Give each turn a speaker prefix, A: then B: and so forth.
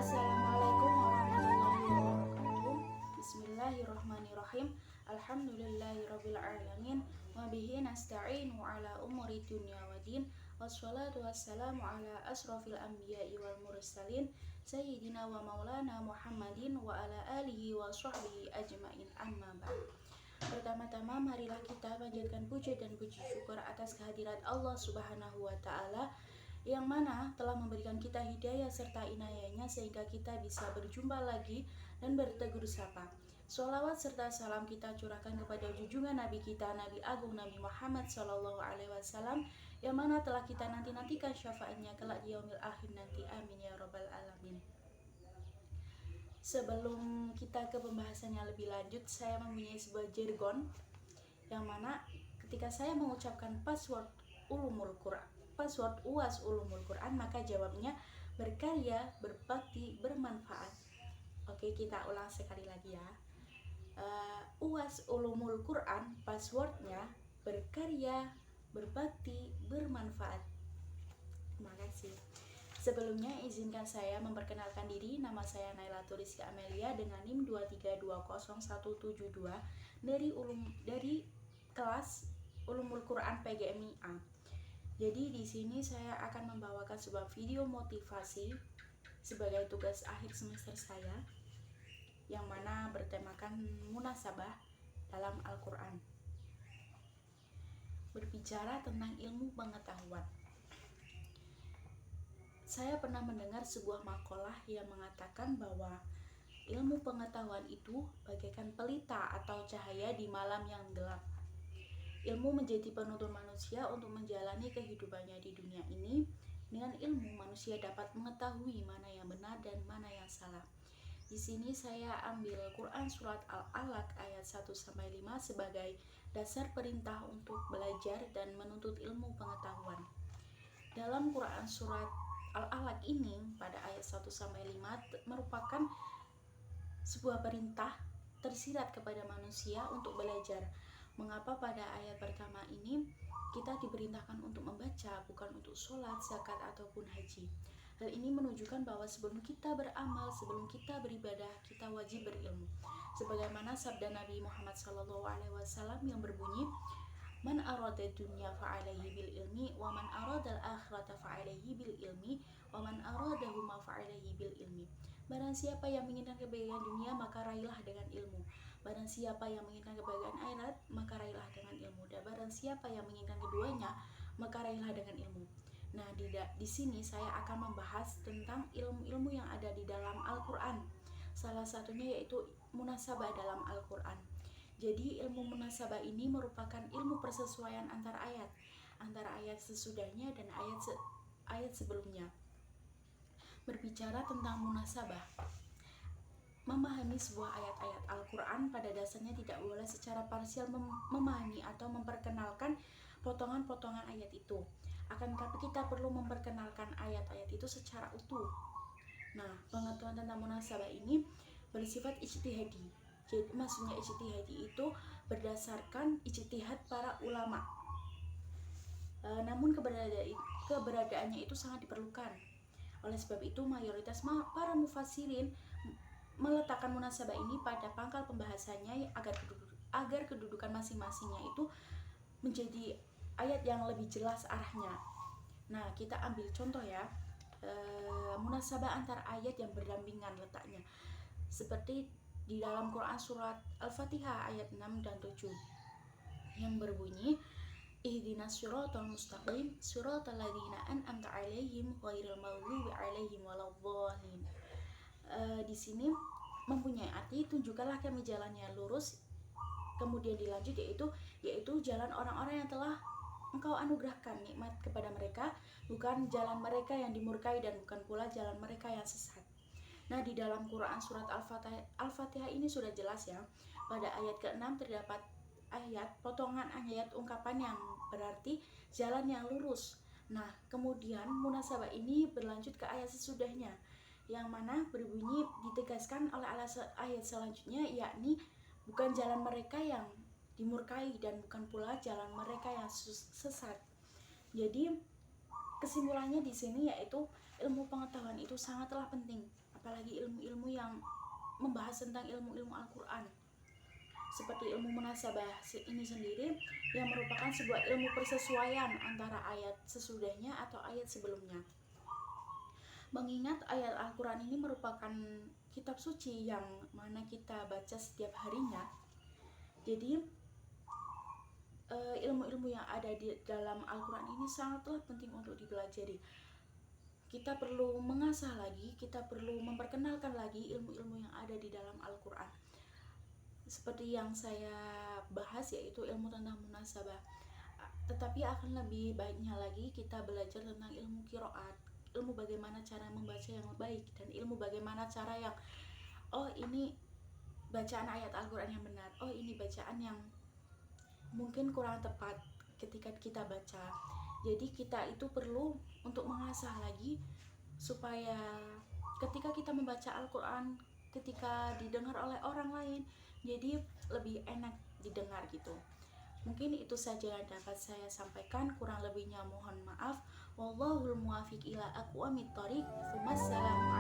A: Assalamualaikum warahmatullahi wabarakatuh. Bismillahirrahmanirrahim. Alhamdulillahirabbil alamin wa bihi nasta'inu ala umuri dunya waddin. Wassalatu wassalamu ala asrofil anbiya'i wal mursalin sayyidina wa maulana Muhammadin wa ala alihi wa sahbihi ajmain, amma ba'd. Pertama-tama marilah kita panjatkan puji dan puji syukur atas kehadirat Allah Subhanahu wa taala yang mana telah memberikan kita hidayah serta inayahnya sehingga kita bisa berjumpa lagi dan bertegur sapa. Sholawat serta salam kita curahkan kepada junjungan Nabi kita, Nabi Agung Nabi Muhammad SAW, yang mana telah kita nanti-nantikan syafaatnya kelak di yaumil akhir nanti. Amin ya robbal alamin. Sebelum kita ke pembahasannya lebih lanjut, saya mempunyai sebuah jargon yang mana ketika saya mengucapkan password UAS Ulumul Quran, maka jawabnya berkarya, berbakti, bermanfaat. Oke, kita ulang sekali lagi ya. UAS Ulumul Quran, passwordnya berkarya, berbakti, bermanfaat. Terima kasih. Sebelumnya izinkan saya memperkenalkan diri. Nama saya Naila Turiska Amelia dengan NIM 2320172 dari kelas Ulumul Quran PGMIA. Jadi di sini saya akan membawakan sebuah video motivasi sebagai tugas akhir semester saya yang mana bertemakan munasabah dalam Al-Quran. Berbicara tentang ilmu pengetahuan. Saya pernah mendengar sebuah makalah yang mengatakan bahwa ilmu pengetahuan itu bagaikan pelita atau cahaya di malam yang gelap. Ilmu menjadi penuntun manusia untuk menjalani kehidupannya di dunia ini. Dengan ilmu, manusia dapat mengetahui mana yang benar dan mana yang salah. Di sini saya ambil Quran Surat Al-Alaq ayat 1-5 sebagai dasar perintah untuk belajar dan menuntut ilmu pengetahuan. Dalam Quran Surat Al-Alaq ini, pada ayat 1-5 merupakan sebuah perintah tersirat kepada manusia untuk belajar. Mengapa pada ayat pertama ini kita diperintahkan untuk membaca, bukan untuk sholat, zakat, ataupun haji? Hal ini menunjukkan bahwa sebelum kita beramal, sebelum kita beribadah, kita wajib berilmu. Sebagaimana sabda Nabi Muhammad SAW yang berbunyi, Man arada dunya fa'alaihi bil ilmi, wa man arada al-akhirata fa'alaihi bil ilmi, wa man aradahuma fa'alaihi bil ilmi. Barang siapa yang menginginkan kebahagiaan dunia, maka raihlah dengan ilmu. Barang siapa yang menginginkan kebahagiaan akhirat, maka raihlah dengan ilmu. Dan barang siapa yang menginginkan keduanya, maka raihlah dengan ilmu. Nah, di sini saya akan membahas tentang ilmu-ilmu yang ada di dalam Al-Quran. Salah satunya yaitu munasabah dalam Al-Quran. Jadi ilmu munasabah ini merupakan ilmu persesuaian antara ayat sesudahnya dan ayat sebelumnya. Berbicara tentang munasabah, memahami sebuah ayat-ayat Al-Quran pada dasarnya tidak boleh secara parsial memahami atau memperkenalkan potongan-potongan ayat itu. Akan tetapi kita perlu memperkenalkan ayat-ayat itu secara utuh. Nah, pengetahuan tentang munasabah ini bersifat ijtihadi. Jadi maksudnya ijtihadi itu berdasarkan ijtihad para ulama. Namun keberadaannya itu sangat diperlukan. Oleh sebab itu mayoritas para mufassirin meletakkan munasabah ini pada pangkal pembahasannya agar kedudukan masing-masingnya itu menjadi ayat yang lebih jelas arahnya. Nah, kita ambil contoh ya, munasabah antar ayat yang berdampingan letaknya. Seperti di dalam Quran Surat Al-Fatihah ayat 6 dan 7 yang berbunyi, Ihdinas siratal mustaqim siratal ladzina an'amta 'alaihim ghairil maghdubi 'alaihim waladdallin. Di sini mempunyai arti tunjukkanlah kami jalan yang lurus. Kemudian dilanjut yaitu jalan orang-orang yang telah Engkau anugerahkan nikmat kepada mereka, bukan jalan mereka yang dimurkai dan bukan pula jalan mereka yang sesat. Nah, di dalam Quran Surat Al-Fatihah ini sudah jelas ya. Pada ayat ke-6 terdapat potongan ayat ungkapan yang berarti jalan yang lurus. Nah, kemudian munasabah ini berlanjut ke ayat sesudahnya, yang mana berbunyi ditegaskan oleh ayat selanjutnya, yakni bukan jalan mereka yang dimurkai dan bukan pula jalan mereka yang sesat. Jadi kesimpulannya di sini yaitu ilmu pengetahuan itu sangatlah penting, apalagi ilmu-ilmu yang membahas tentang ilmu-ilmu Al-Quran, seperti ilmu munasabah ini sendiri, yang merupakan sebuah ilmu persesuaian antara ayat sesudahnya atau ayat sebelumnya. Mengingat ayat Al-Quran ini merupakan kitab suci yang mana kita baca setiap harinya, jadi ilmu-ilmu yang ada di dalam Al-Quran ini sangatlah penting untuk dipelajari. Kita perlu mengasah lagi, kita perlu memperkenalkan lagi ilmu-ilmu yang ada di dalam Al-Quran. Seperti yang saya bahas, yaitu ilmu tentang munasabah. Tetapi akan lebih baiknya lagi kita belajar tentang ilmu qiraat, ilmu bagaimana cara membaca yang baik, dan ilmu bagaimana cara yang, oh ini bacaan ayat Al-Quran yang benar, oh ini bacaan yang mungkin kurang tepat ketika kita baca. Jadi kita itu perlu untuk mengasah lagi supaya ketika kita membaca Al-Quran, ketika didengar oleh orang lain, jadi lebih enak didengar gitu. Mungkin itu saja yang dapat saya sampaikan, kurang lebihnya mohon maaf. Wallahul muwaffiq ila aqwamit thoriq. Wassalamu